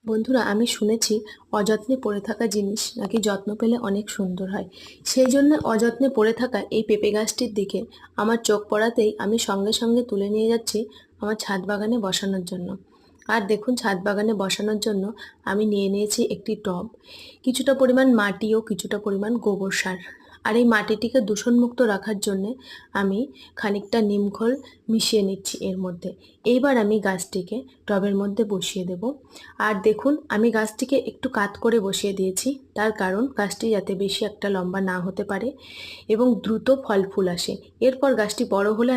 বন্ধুরা, আমি শুনেছি অযত্নে পড়ে থাকা জিনিস নাকি যত্ন পেলে অনেক সুন্দর হয়। সেই জন্য অযত্নে পড়ে থাকা এই পেঁপে গাছটির দিকে আমার চোখ পড়াতেই আমি সঙ্গে সঙ্গে তুলে নিয়ে যাচ্ছি আমার ছাদ বাগানে বসানোর জন্য। আর দেখুন, ছাদ বাগানে বসানোর জন্য আমি নিয়ে নিয়েছি একটি টব, কিছুটা পরিমাণ মাটি ও কিছুটা পরিমাণ গোবর সার। আর এই মাটিটিকে দূষণমুক্ত রাখার জন্যে আমি খানিকটা নিমখোল মিশিয়ে নিচ্ছি এর মধ্যে। এইবার আমি গাছটিকে টবের মধ্যে বসিয়ে দেব। আর দেখুন, আমি গাছটিকে একটু কাত করে বসিয়ে দিয়েছি, তার কারণ গাছটি যাতে বেশি একটা লম্বা না হতে পারে এবং দ্রুত ফল ফুল আসে। এরপর গাছটি বড় হলে